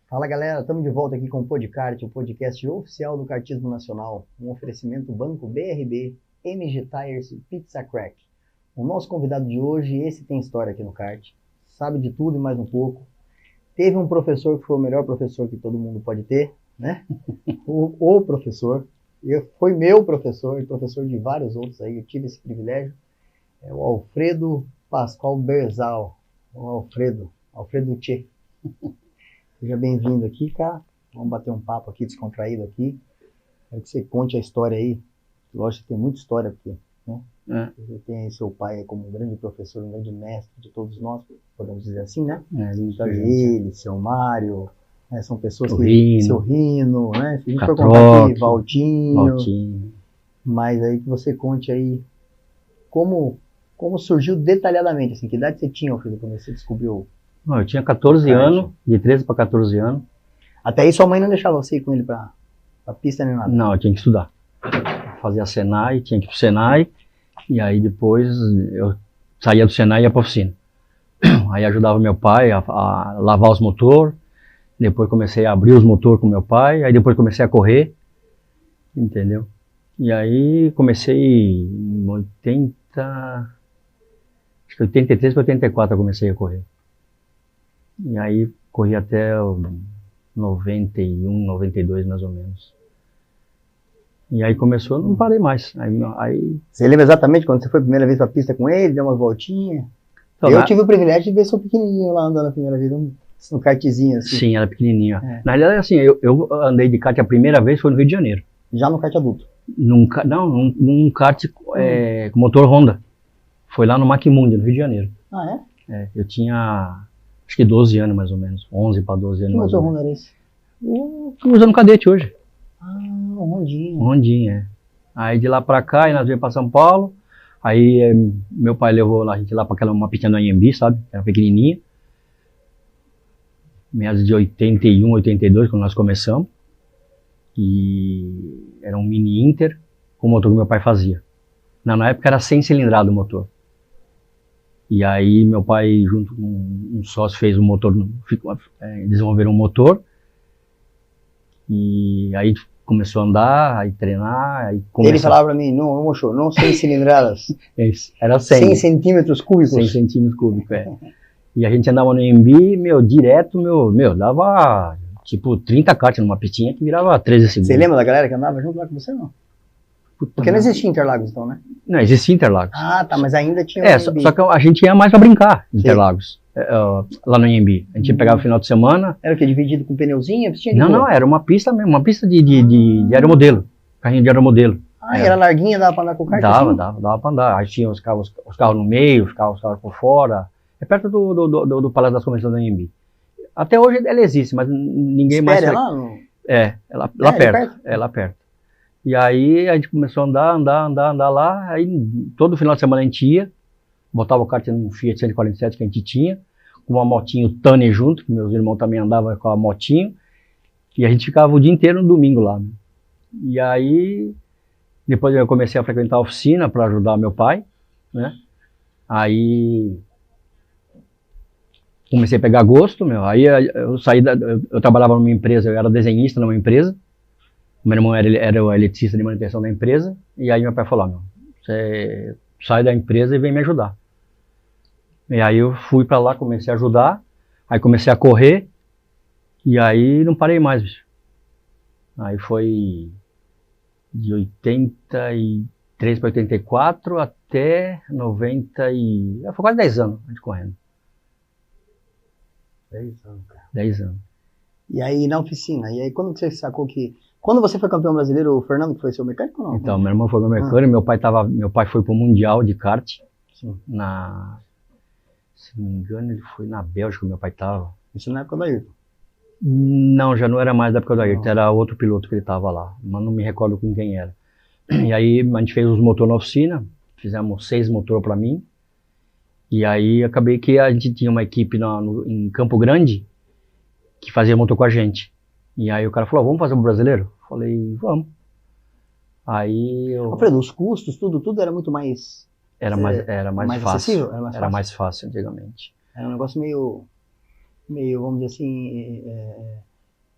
Fala galera, estamos de volta aqui com o Podcast, o podcast oficial do Kartismo Nacional, um oferecimento Banco BRB, MG Tires e Pizza Crack. O nosso convidado de hoje, esse tem história aqui no kart, sabe de tudo e mais um pouco. Teve um professor que foi o melhor professor que todo mundo pode ter, né? o professor, foi meu professor e professor de vários outros aí, eu tive esse privilégio, é o Alfredo Pascoal Berzal, o Alfredo Tchê. Seja bem-vindo aqui, cara. Vamos bater um papo aqui, descontraído aqui. Quero que você conte a história aí. Lógico que tem muita história aqui, né? Você tem aí seu pai como um grande professor, um grande mestre de todos nós, podemos dizer assim, né? Ele, seu Mário, né? São pessoas que... Seu Rino, né? Se a gente for contar aqui, Valtinho. Mas aí que você conte aí como surgiu detalhadamente, assim, que idade você tinha, filho, quando você descobriu? Eu tinha 14 anos, de 13 para 14 anos. Até aí sua mãe não deixava você ir com ele pra pista nem nada? Não, eu tinha que estudar. Fazia Senai, tinha que ir pro Senai, e aí depois eu saía do Senai e ia pra oficina. Aí ajudava meu pai a lavar os motores, depois comecei a abrir os motores com meu pai, aí depois comecei a correr, entendeu? E aí comecei em 83 para 84 eu comecei a correr. E aí corri até 91, 92 mais ou menos. E aí começou, não parei mais. Aí... Você lembra exatamente quando você foi a primeira vez pra pista com ele, deu umas voltinhas? Então, eu tive o privilégio de ver seu pequenininho lá andando a primeira vez, no kartzinho assim. Sim, era pequenininho. Na realidade, assim, eu andei de kart a primeira vez foi no Rio de Janeiro. Já no kart adulto? Num kart com motor Honda. Foi lá no Maquimundi, no Rio de Janeiro. Ah, é? Eu tinha... acho que 12 anos mais ou menos, 11 para 12 anos. Que motor Honda era esse? Tô usando cadete hoje. Ah, um Hondinha. Hondinha, Aí de lá pra cá, nós viemos pra São Paulo, aí meu pai levou a gente lá pra uma piscina do Anhembi, sabe? Era pequenininha. Meados de 81, 82, quando nós começamos. E era um mini Inter, com o motor que meu pai fazia. Na época era 100 cilindrada o motor. E aí meu pai, junto com um sócio, fez um motor, desenvolveram um motor. E aí começou a andar, aí treinar, aí começou... Ele falava pra mim, não, mocho, não 100 cilindradas. Era 100. 100 centímetros cúbicos. 100 centímetros cúbicos, E a gente andava no Anhembi, direto, dava tipo 30 kart numa pistinha que virava 13 segundos. Você lembra da galera que andava junto lá com você, não? Porque não existia Interlagos, então, né? Não, existia Interlagos. Ah, tá, mas ainda tinha só que a gente ia mais pra brincar, Interlagos, lá no Anhembi. A gente pegava o final de semana... Era o quê? Dividido com pneuzinho? Não, era uma pista mesmo, uma pista de aeromodelo, carrinho de aeromodelo. Ah, era larguinha, dava pra andar com o kart? Dava pra andar. Aí tinha os carros no meio, os carros por fora. É perto do Palácio das Convenções do Anhembi. Até hoje ela existe, mas ninguém mais... Lá no... lá perto. É, lá perto. E aí a gente começou a andar lá, aí todo final de semana a gente ia, botava o kart num Fiat 147 que a gente tinha, com uma motinho Tanner junto, que meus irmãos também andavam com a motinho, e a gente ficava o dia inteiro no domingo lá. E aí, depois eu comecei a frequentar a oficina para ajudar meu pai, né? Aí comecei a pegar gosto, aí eu saí eu trabalhava numa empresa, eu era desenhista numa empresa. Meu irmão era o eletricista de manutenção da empresa, e aí meu pai falou, você sai da empresa e vem me ajudar. E aí eu fui pra lá, comecei a ajudar, aí comecei a correr, e aí não parei mais, bicho. Aí foi de 83 para 84 até 90 foi quase 10 anos a gente correndo. 10 anos, cara. 10 anos. E aí na oficina, e aí quando você sacou que... Quando você foi campeão brasileiro, o Fernando que foi seu mecânico ou não? Então, meu irmão foi meu mecânico, meu pai foi pro Mundial de kart, se não me engano ele foi na Bélgica, meu pai tava. Isso na época do Ayrton? Não, já não era mais da época do Ayrton, era outro piloto que ele tava lá, mas não me recordo com quem era. E aí a gente fez os motores na oficina, fizemos 6 motores para mim, e aí acabei que a gente tinha uma equipe em Campo Grande que fazia motor com a gente. E aí o cara falou, vamos fazer um brasileiro? Falei, vamos. Aí eu... Alfredo, os custos, tudo era muito mais... Era mais fácil. Acessível? Era mais fácil antigamente. Era um negócio meio vamos dizer assim,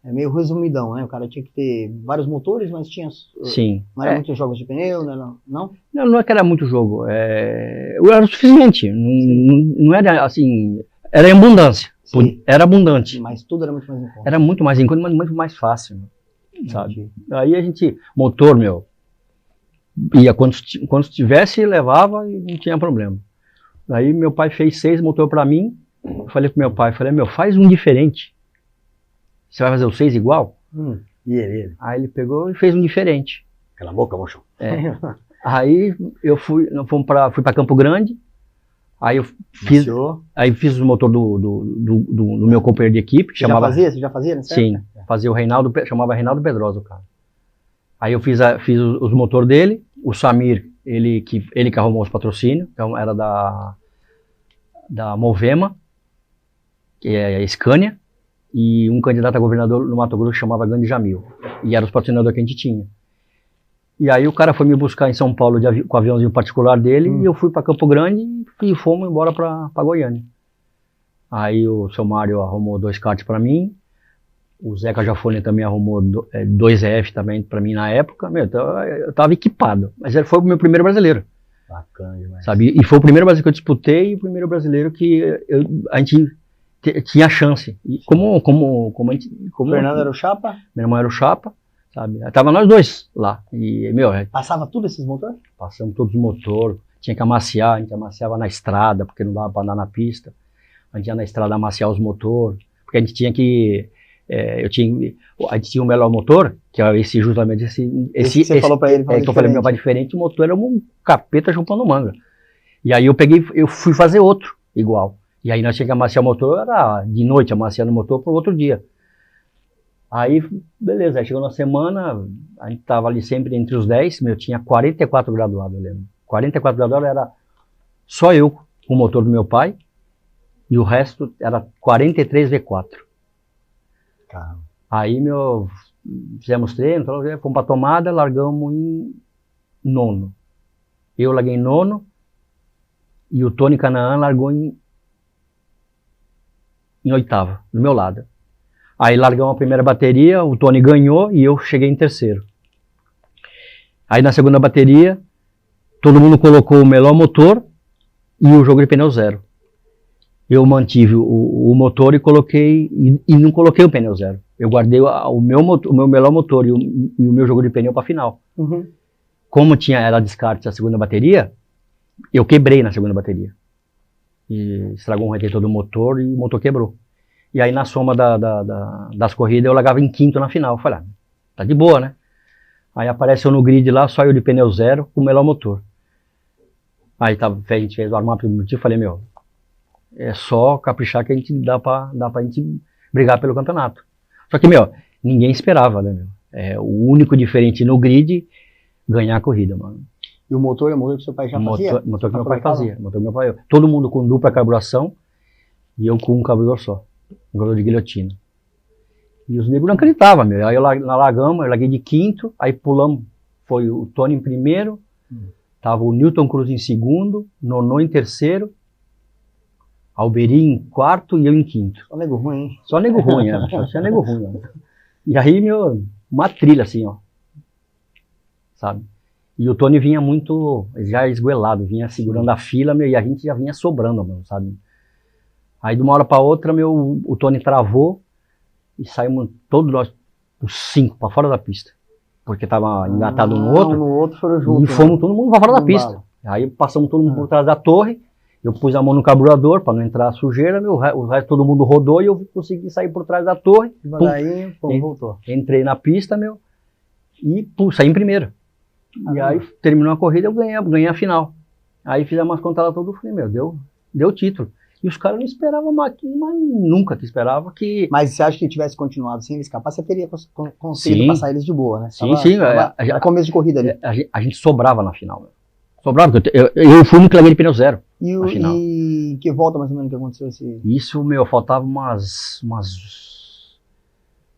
É meio resumidão, né? O cara tinha que ter vários motores, mas tinha. Sim. Não era muitos jogos de pneu, não? Não é que era muito jogo. Era o suficiente. Não era assim. Era em abundância. Sim. Era abundante. Mas tudo era muito mais em conta. Era muito mais em conta, mas muito mais fácil. Sabe? Aí a gente. Motor, meu. Ia quando tivesse, levava e não tinha problema. Aí meu pai fez 6 motor pra mim. Eu falei pro meu pai, meu, faz um diferente. Você vai fazer o 6 igual? E ele? Aí ele pegou e fez um diferente. Cala a boca, mocho. Aí eu fui pra Campo Grande. Aí eu fiz o motor do meu companheiro de equipe. Você já fazia? Né? Sim, fazia o Reinaldo, chamava Reinaldo Pedrosa, o cara. Aí eu fiz os motores dele. O Samir, ele que arrumou os patrocínios, então era da Movema, que é a Scania, e um candidato a governador no Mato Grosso chamava Gandhi Jamil, e era os patrocinadores que a gente tinha. E aí o cara foi me buscar em São Paulo com o aviãozinho particular dele, e eu fui para Campo Grande e fomos embora para Goiânia. Aí o seu Mário arrumou 2 karts para mim, o Zeca Jafone também arrumou 2 EF também para mim na época. Meu, eu tava equipado, mas ele foi o meu primeiro brasileiro. Bacana demais. Sabe? E foi o primeiro brasileiro que eu disputei e o primeiro brasileiro que a gente tinha chance. E como o Fernando era o Chapa? Meu irmão era o Chapa, sabe? Tava nós dois lá. E, meu, passava tudo esses motores? Passamos todos os motores. Tinha que amaciar, a gente amaciava na estrada, porque não dava para andar na pista. A gente ia na estrada amaciar os motores, porque a gente tinha que... a gente tinha o melhor motor, que era justamente esse você falou pra ele. Que eu falei, meu pai diferente, o motor era um capeta chupando manga. E aí eu fui fazer outro, igual. E aí nós tínhamos que amaciar o motor, era de noite, amaciando o motor para o outro dia. Aí, beleza, aí chegou na semana, a gente tava ali sempre entre os 10, eu tinha 44 graduados, eu lembro. 44 graduados era só eu com o motor do meu pai, e o resto era 43 V4. Caramba. Aí, fizemos treino, fomos pra tomada, largamos em 9º. Eu larguei em 9º, e o Tony Canaã largou em 8º, do meu lado. Aí largamos a primeira bateria, o Tony ganhou e eu cheguei em 3º. Aí na segunda bateria, todo mundo colocou o melhor motor e o jogo de pneu 0. Eu mantive o motor e coloquei, e não coloquei o pneu 0. Eu guardei o meu melhor motor e o meu jogo de pneu para final. Como era descarte a segunda bateria, eu quebrei na segunda bateria. E estragou um retentor do motor e o motor quebrou. E aí na soma das corridas eu largava em 5º na final. Eu falei, tá de boa, né? Aí apareceu no grid lá, só eu de pneu 0 com o melhor motor. Aí a gente fez o armário do motivo, falei, meu, é só caprichar que a gente dá pra gente brigar pelo campeonato. Só que, meu, ninguém esperava, né, meu? O único diferente no grid, ganhar a corrida, mano. E o motor é o motor que seu pai já fazia? Motor que meu pai fazia. Motor que meu pai, todo mundo com dupla carburação e eu com um carburador só. Um carburador de guilhotina. E os negros não acreditavam, meu. Aí eu larguei de 5º, aí pulamos. Foi o Tony em 1º, tava o Newton Cruz em 2º, Nonô em 3º, Alberi em 4º e eu em 5º. Só nego ruim, hein? Só nego ruim, né? Só tinha nego ruim, né? E aí, meu, uma trilha assim, ó. Sabe? E o Tony vinha muito, já esguelado, vinha segurando a fila, meu, e a gente já vinha sobrando, meu, sabe? Aí de uma hora para outra, meu, o Tony travou e saímos todos nós, os 5, para fora da pista. Porque tava engatado no outro. No outro foram juntos. E fomos todo mundo para fora da pista. Aí passamos todo mundo por trás da torre, eu pus a mão no carburador para não entrar a sujeira, meu, o resto todo mundo rodou e eu consegui sair por trás da torre. Devagarinho, voltou. Entrei na pista, meu, e saí em 1º. E aí terminou a corrida, eu ganhei a final. Aí fizemos umas contas lá todas, eu falei, meu, deu título. E os caras não esperavam, mas nunca que esperavam que... Mas você acha que tivesse continuado sem ele escapar, você teria conseguido passar eles de boa, né? Sim. Era começo de corrida ali. A gente sobrava na final. Meu. Sobrava, porque eu fui no que larguei de pneu 0 na final. E que volta mais ou menos que aconteceu Isso, meu, faltava umas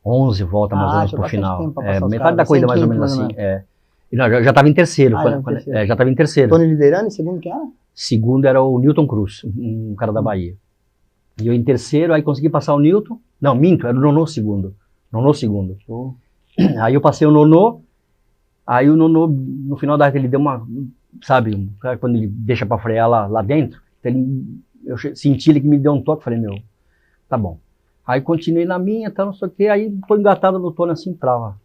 11 voltas mais ou menos pro final. Metade da corrida mais ou menos assim. Não, já estava em 3º. Já estava em 3º. Tony liderando, e segundo quem era? Segundo era o Newton Cruz, um cara da Bahia. E eu em 3º, aí consegui passar o Newton. Não, minto, era o Nonô segundo. Nono segundo. Show. Aí eu passei o nono, aí o nono, no final da reta, ele deu uma, sabe, quando ele deixa pra frear lá dentro, eu senti ele que me deu um toque, falei, meu, tá bom. Aí continuei na minha, tá, não sei o que, aí tô engatado no torno assim, trava,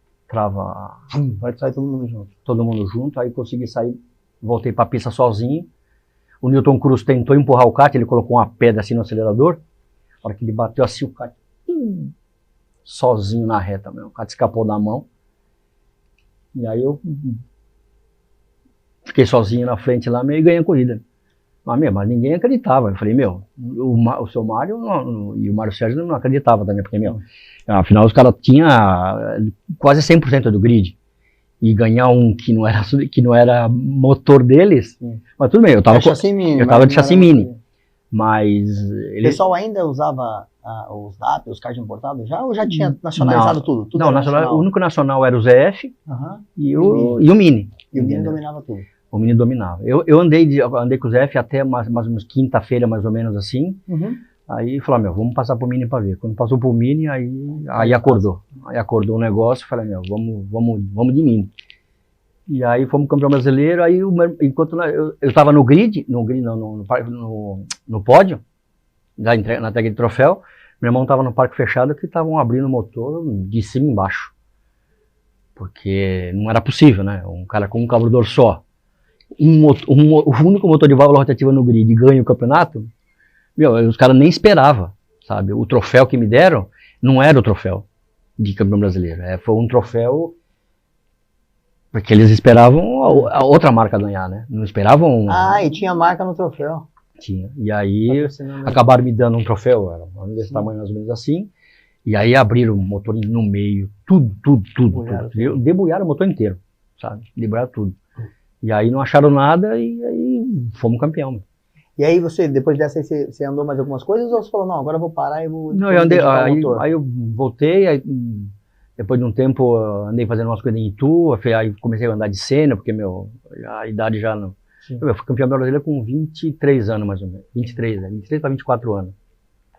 Vai sair todo mundo junto. todo mundo junto, aí consegui sair, voltei pra pista sozinho. O Newton Cruz tentou empurrar o kart, ele colocou uma pedra assim no acelerador, na hora que ele bateu assim o kart, sozinho na reta, meu, o kart escapou da mão. E aí eu fiquei sozinho na frente lá, meio e ganhei a corrida. Mas ninguém acreditava. Eu falei, meu, o seu Mário e o Mário Sérgio não acreditavam também, porque, meu, afinal os caras tinham quase 100% do grid. E ganhar um que não era motor deles, mas tudo bem, eu tava de chassi mini. Mas o pessoal ainda usava os DAP, os cards importados já, ou já tinha nacionalizado tudo? Tudo não, nacional. O único nacional era o ZF e o Mini. E o Mini dominava tudo. O Mini dominava. Eu andei com o ZF até mais ou menos quinta-feira, mais ou menos assim. Aí falei, meu, vamos passar pro Mini pra ver. Quando passou pro Mini, aí acordou. Aí acordou o negócio, falei, meu, vamos de Mini. E aí fomos campeão brasileiro, aí enquanto eu tava no pódio, na entrega de troféu, meu irmão tava no parque fechado que estavam abrindo o motor de cima e embaixo. Porque não era possível, né? Um cara com um carburador só, o único motor de válvula rotativa no grid ganha o campeonato, meu, os caras nem esperavam, sabe? O troféu que me deram não era o troféu de campeão brasileiro, foi um troféu porque eles esperavam a outra marca ganhar, né? Não esperavam... e tinha marca no troféu. Tinha. E aí acabaram me dando um troféu, era desse tamanho mais ou menos assim, e aí abriram o motor no meio, tudo. Debulharam o motor inteiro, sabe? Debulharam tudo. E aí não acharam nada e aí fomos campeão. Meu. E aí você, depois dessa, você andou mais algumas coisas ou você falou, não, agora eu vou parar e vou... Não, eu andei, aí eu voltei, aí, depois de um tempo andei fazendo umas coisas em Itu, aí comecei a andar de Senna, porque a idade já não... Eu fui campeão brasileiro com 23 anos mais ou menos, 23 para 24 anos.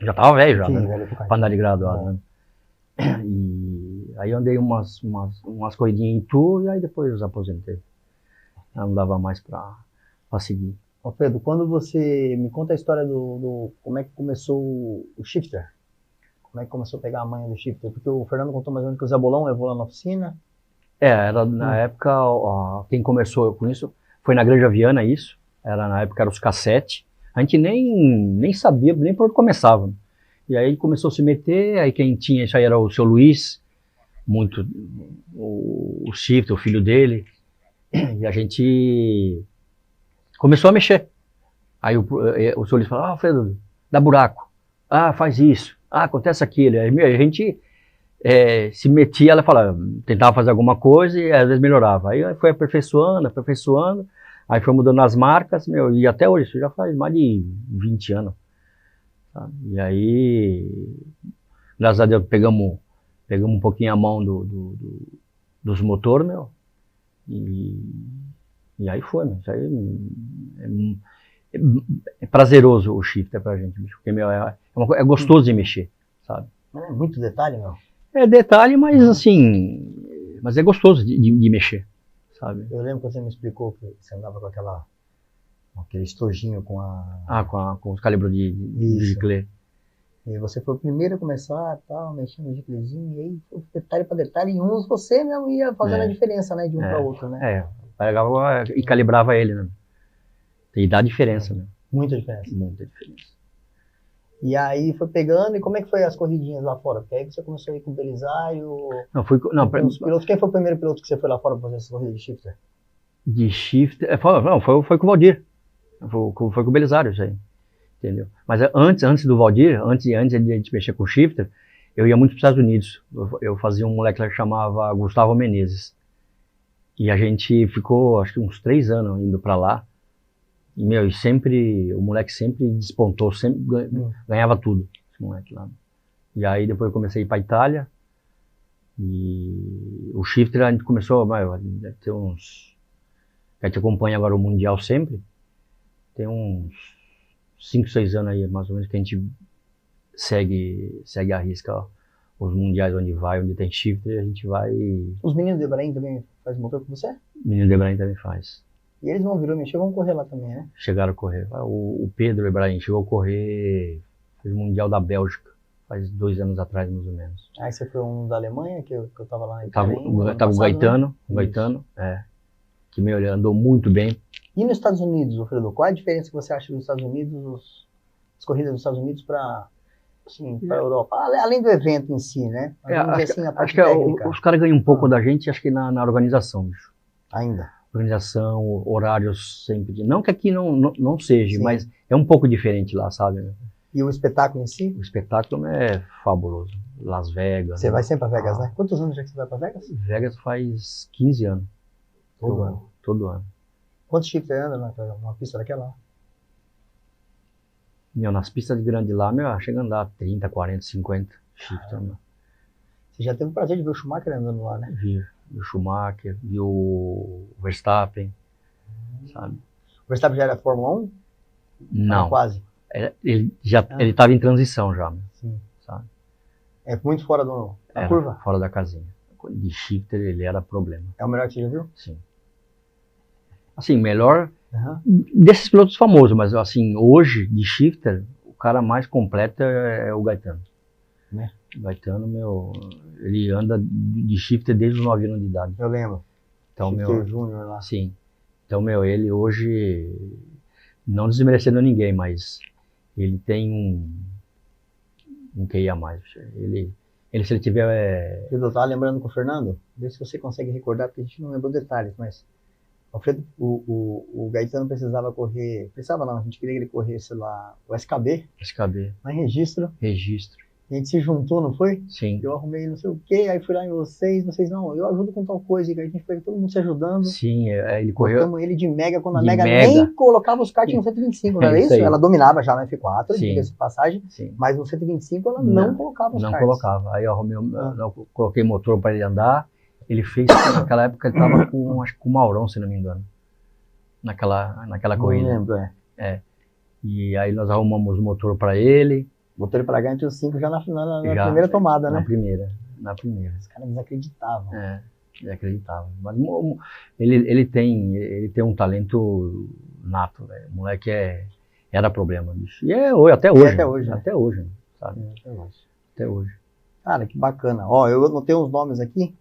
Já tava velho já, né? Pra andar de graduado, né? E aí eu andei umas corridinhas em Itu e aí depois eu aposentei. Não dava mais pra seguir. Ô Pedro, quando você me conta a história do como é que começou o shifter, como é que começou a pegar a manha do shifter, porque o Fernando contou mais ou menos que o Zé Bolão levou lá na oficina. Era na época, quem começou com isso foi na Granja Viana isso, na época era os cassete, a gente nem sabia nem por onde começava. E aí ele começou a se meter, aí quem tinha isso aí era o seu Luiz, o shifter, o filho dele, e a gente começou a mexer. Aí o seu Luiz falou, Fredo, dá buraco, faz isso, acontece aquilo. Aí a gente se metia, ela falava, tentava fazer alguma coisa e às vezes melhorava. Aí foi aperfeiçoando, aí foi mudando as marcas, e até hoje, isso já faz mais de 20 anos. Sabe? E aí, graças a Deus, pegamos um pouquinho a mão dos motores, e aí foi, isso aí é prazeroso o shifter pra gente, porque, é gostoso de mexer, sabe? É muito detalhe, meu. É detalhe, mas assim, mas é gostoso de mexer, sabe? Eu lembro que você me explicou que você andava com aquele estojinho com com os calibros de giclê. E você foi o primeiro a começar, mexendo no giclezinho, e aí, detalhe para detalhe, em uns você mesmo ia fazendo a diferença, né, de um para outro, né? Pegava e calibrava ele, né? E dá diferença, né? Muita diferença. Muita diferença. E aí foi pegando, e como é que foi as corridinhas lá fora? Porque aí você começou a ir com o Belisário... Quem foi o primeiro piloto que você foi lá fora para fazer essa corrida de shifter? De shifter? Foi com o Valdir. Foi com o Belisário, isso aí. Entendeu? Mas antes do Valdir, antes de a gente mexer com o shifter, eu ia muito para os Estados Unidos. Eu fazia um moleque lá que chamava Gustavo Menezes. E a gente ficou, acho que uns 3 anos indo para lá. E o moleque sempre despontou, sempre ganhava tudo, esse moleque lá. E aí depois eu comecei a ir para Itália, e o shifter a gente começou, deve ter a gente acompanha agora o Mundial sempre, tem uns 5, 6 anos aí, mais ou menos, que a gente segue a risca os mundiais onde tem shifter, a gente vai. Os meninos de Ibrahim também fazem motor com você? O menino de Ibrahim também faz. E eles vão virar mexer, vão correr lá também, né? Chegaram a correr. O Pedro Ibrahim chegou a correr, fez o Mundial da Bélgica, faz 2 anos atrás, mais ou menos. Aí você foi um da Alemanha, que eu tava lá na Tava, Itália. tava o Gaetano, Isso. que ele andou muito bem. E nos Estados Unidos, Alfredo, qual a diferença que você acha dos Estados Unidos, as corridas dos Estados Unidos para assim, a Europa? Além do evento em si, né? Vamos dizer assim, a parte técnica. Os caras ganham um pouco da gente, acho que na organização, bicho. Ainda. Organização, horários sempre. Não que aqui não seja, Sim. mas é um pouco diferente lá, sabe? E o espetáculo em si? O espetáculo é fabuloso. Las Vegas. Você vai sempre para Vegas, né? Quantos anos já que você vai para Vegas? Vegas faz 15 anos. Todo ano. Todo ano. Quantos shifter anda numa pista daquela? Nas pistas de grande lá, chega a andar 30, 40, 50 shifter. Você já teve o prazer de ver o Schumacher andando lá, né? Vi o Schumacher, vi o Verstappen, sabe? O Verstappen já era Fórmula 1? Não. Era quase. Ele estava em transição já, Sim. sabe? É muito fora da curva? Fora da casinha. De shifter ele era problema. É o melhor que você já viu? Sim. Assim, melhor desses pilotos famosos, mas assim, hoje, de shifter, o cara mais completo é o Gaetano. Né? O Gaetano, ele anda de shifter desde os 9 anos de idade. Eu lembro. Então, Shifter Júnior lá. Sim. Então, ele hoje, não desmerecendo ninguém, mas ele tem um QI a mais. Ele se ele tiver... Eu tava lembrando com o Fernando, vê se você consegue recordar, porque a gente não lembrou detalhes, mas Alfredo, o Gaetano precisava correr, precisava não, a gente queria que ele corresse lá o SKB, lá em Registro. A gente se juntou, não foi? Sim. Eu arrumei não sei o quê, aí fui lá em vocês não, eu ajudo com tal coisa, e a gente foi todo mundo se ajudando. Sim, ele correu... Colocamos ele de Mega, quando a Mega nem colocava os karts no 125, não era isso? Ela dominava já no F4, diga-se de passagem, mas no 125 ela não colocava os karts. Não colocava, aí eu arrumei, eu coloquei motor para ele andar, ele fez, naquela época ele estava com, acho que com o Maurão, se não me engano, naquela corrida. Não lembro, E aí nós arrumamos o motor para ele. Botou ele pra ganhar entre os 5 já na primeira tomada, né? Na primeira. Os caras desacreditavam. Desacreditavam. Mas ele tem um talento nato, velho. O moleque era problema, bicho. E até hoje. Até hoje, sabe? Até hoje. Cara, que bacana. Ó, eu anotei uns nomes aqui.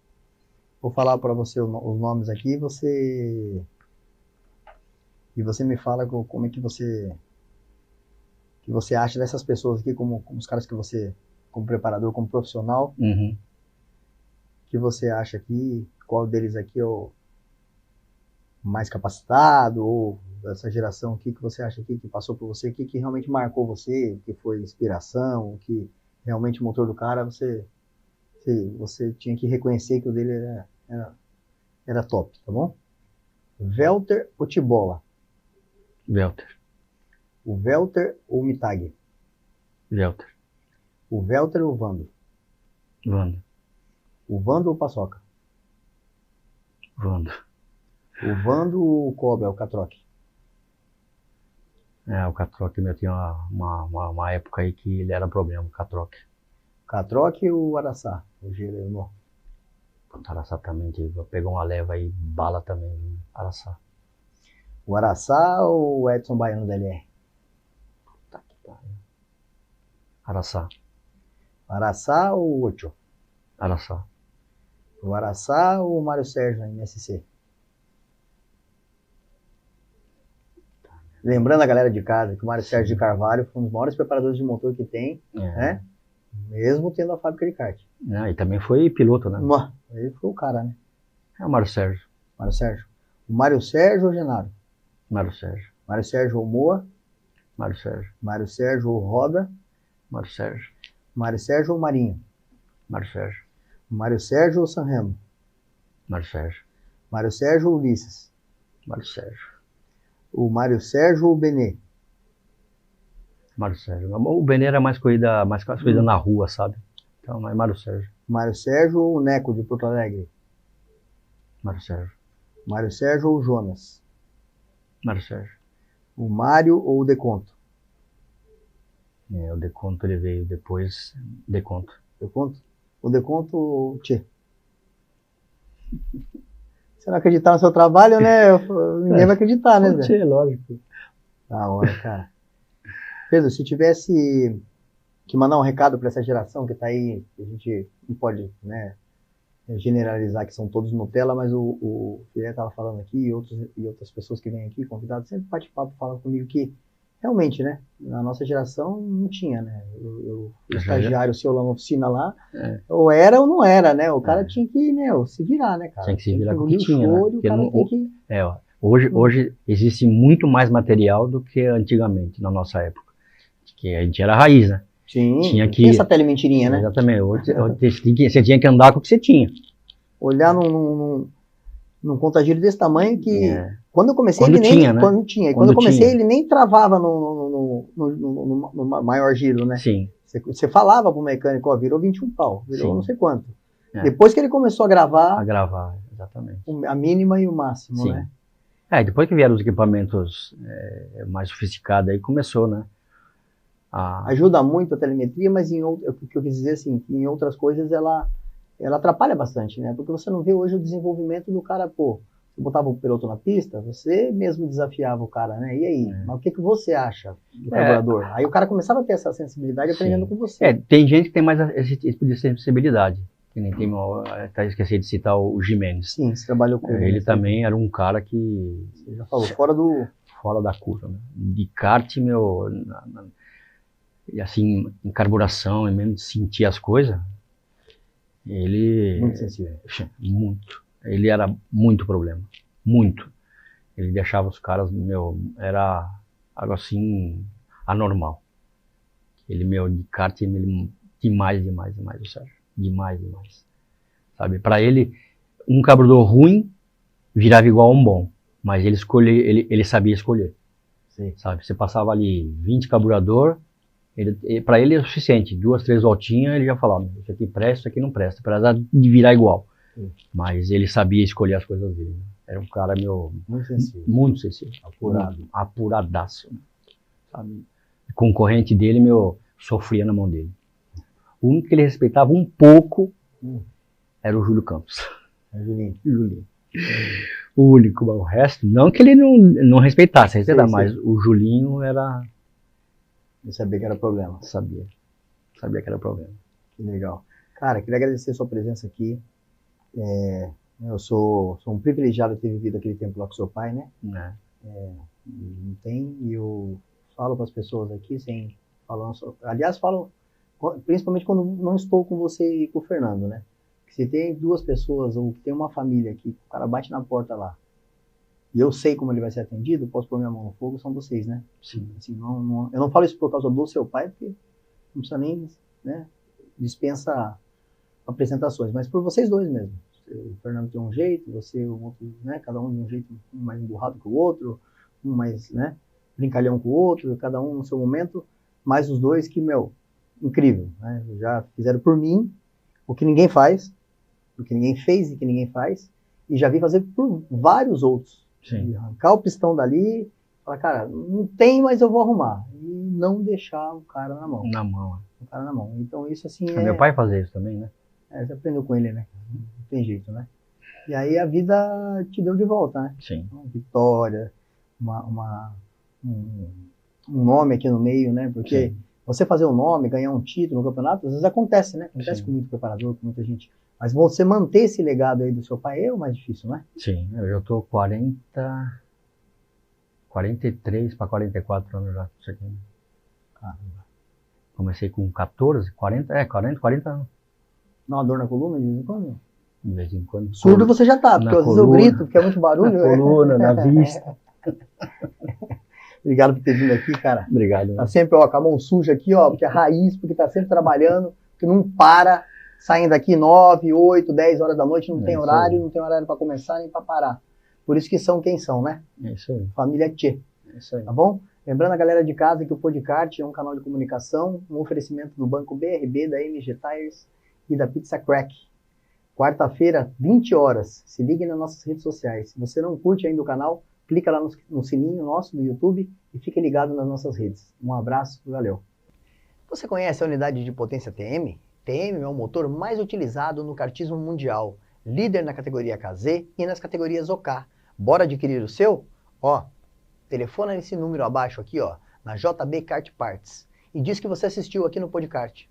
Vou falar pra você os nomes aqui e você me fala como é que você acha dessas pessoas aqui, como os caras que você, como preparador, como profissional, que você acha aqui, qual deles aqui é o mais capacitado, ou dessa geração aqui que você acha aqui, que passou por você, que realmente marcou você, que foi inspiração, que realmente o motor do cara, você tinha que reconhecer que o dele era top, tá bom? Velter ou Tibola? Velter. O Velter ou o Mitag? Velter. O Velter ou o Vando? Vando. O Vando ou o Paçoca? Vando. O Vando ou o Cobra, o Catroque? O Catroque meu tinha uma época aí que ele era problema, o Catroque. Catroque ou o Araçá? O Gereno? O Araçá também, pegou uma leva aí, bala também, Araçá. O Araçá ou o Edson Baiano da LR? Puta que pariu. Araçá. Araçá ou o Ocho? Araçá. O Araçá ou o Mário Sérgio na MSC? Lembrando a galera de casa que o Mário Sérgio de Carvalho foi um dos maiores preparadores de motor que tem, né? Mesmo tendo a fábrica de kart. E também foi piloto, né? Ele foi o cara, né? É o Mário Sérgio. Mário Sérgio. O Mário Sérgio ou Genaro? Mário Sérgio. Mário Sérgio ou Moa? Mário Sérgio. Mário Sérgio ou Roda? Mário Sérgio. Mário Sérgio ou Marinho? Mário Sérgio. Mário Sérgio ou Sanremo? Mário Sérgio. Mário Sérgio ou Ulisses? Mário Sérgio. O Mário Sérgio ou Benê? Mário Sérgio. O Benê era mais corrida na rua, sabe? Então, é Mário Sérgio. Mário Sérgio ou Neco de Porto Alegre? Mário Sérgio. Mário Sérgio ou Jonas? Mário Sérgio. O Mário ou o Deconto? O Deconto ele veio depois. Deconto. Deconto? O Deconto, tchê. Se não acreditar no seu trabalho, né? Ninguém vai acreditar, né, Zé? Tchê, lógico. Da hora, cara. Pedro, se tivesse que mandar um recado para essa geração que tá aí, a gente não pode, né, generalizar que são todos Nutella, mas o Filé estava falando aqui e outras pessoas que vêm aqui, convidados, sempre bate-papo, falam comigo que realmente, né, na nossa geração não tinha, né, o estagiário seu lá na oficina lá, ou era ou não era, né, o cara tinha que, se virar, né, cara. Tinha que se virar com o que que tinha, né? O cara não, tem que... Hoje existe muito mais material do que antigamente, na nossa época, que a gente era raiz, né? Sim, tinha que... tinha essa telementirinha, né? Exatamente, hoje você tinha que andar com o que você tinha. Olhar num contagiro desse tamanho que quando eu comecei quando ele tinha, nem né? Quando eu comecei ele nem travava no maior giro, né? Sim. Você falava pro mecânico, ó, virou 21 pau, virou não sei quanto. Depois que ele começou a gravar, exatamente. A mínima e o máximo, sim, né? Depois que vieram os equipamentos mais sofisticados aí começou, né? Ajuda muito a telemetria, mas o que eu quis dizer assim, que em outras coisas ela atrapalha bastante, né? Porque você não vê hoje o desenvolvimento do cara, pô, você botava o piloto na pista, você mesmo desafiava o cara, né? E aí, mas o que você acha do carburador? Aí o cara começava a ter essa sensibilidade aprendendo com você. Tem gente que tem mais esse tipo de sensibilidade, que nem tem, esqueci de citar o Jimenez. Sim, você trabalhou com ele. Ele também era um cara que... Você já falou, fora da curva, né? De kart, e assim, em carburação, e mesmo de sentir as coisas, ele... Muito sensível. Muito. Ele era muito problema. Muito. Ele deixava os caras, era algo assim, anormal. Ele, de kart, demais, o Sérgio. Demais. Sabe? Para ele, um carburador ruim virava igual a um bom. Mas ele sabia escolher. Sim. Sabe? Você passava ali 20 carburador, para ele é o suficiente, 2, 3 voltinhas, ele já falava, isso aqui presta, isso aqui não presta, apesar de virar igual. Sim. Mas ele sabia escolher as coisas dele. Né? Era um cara muito sensível. Apuradaço. Né? Sabe? O concorrente dele, sofria na mão dele. O único que ele respeitava um pouco era o Júlio Campos. Julinho. O único, o resto, não que ele não respeitasse, mas o Julinho era... Eu sabia que era problema. Sabia que era problema. Que legal. Cara, queria agradecer a sua presença aqui. Eu sou um privilegiado de ter vivido aquele tempo lá com seu pai, né? Não tem, e eu falo para as pessoas aqui, aliás, falo principalmente quando não estou com você e com o Fernando, né? Que se tem 2 pessoas ou tem uma família aqui, o cara bate na porta lá, e eu sei como ele vai ser atendido, posso pôr minha mão no fogo, são vocês, né? Sim. Assim, eu não falo isso por causa do seu pai, porque não precisa nem, né, dispensa apresentações, mas por vocês dois mesmo. O Fernando tem um jeito, você o outro, né, cada um de um jeito, um mais emburrado que o outro, um mais, né, brincalhão com o outro, cada um no seu momento, mas os dois que, incrível, né? Já fizeram por mim o que ninguém faz, o que ninguém fez e que ninguém faz, e já vi fazer por vários outros. Sim. Arrancar o pistão dali, falar, cara, não tem, mas eu vou arrumar. E não deixar o cara na mão. O cara na mão. Então isso assim Meu pai fazia isso também, né? Você aprendeu com ele, né? Não tem jeito, né? E aí a vida te deu de volta, né? Sim. Uma vitória, um nome aqui no meio, né? Porque você fazer um nome, ganhar um título no campeonato, às vezes acontece, né? Acontece com muito preparador, com muita gente. Mas você manter esse legado aí do seu pai é o mais difícil, né? Sim, eu já tô 43 para 44 anos já. Isso aqui. Caramba. Comecei com 40 anos. Dá uma dor na coluna de vez em quando? De vez em quando. Surdo você já tá, porque às vezes eu grito, porque é muito barulho. Na coluna, na vista. Obrigado por ter vindo aqui, cara. Obrigado. Tá sempre, ó, com a mão suja aqui, ó, porque é raiz, porque tá sempre trabalhando, porque não para, saindo daqui 9, 8, 10 horas da noite, não tem horário, não tem horário para começar nem para parar. Por isso que são quem são, né? É isso aí. Família Tchê. É isso aí. Tá bom? Lembrando a galera de casa que o Podcast é um canal de comunicação, um oferecimento do Banco BRB, da MG Tires e da Pizza Crack. Quarta-feira, 20 horas. Se ligue nas nossas redes sociais. Se você não curte ainda o canal, clica lá no sininho nosso do YouTube e fique ligado nas nossas redes. Um abraço, valeu. Você conhece a unidade de potência TM? TM é o motor mais utilizado no kartismo mundial, líder na categoria KZ e nas categorias OK. Bora adquirir o seu? Ó, telefona nesse número abaixo aqui, ó, na JB Kart Parts, e diz que você assistiu aqui no podcast.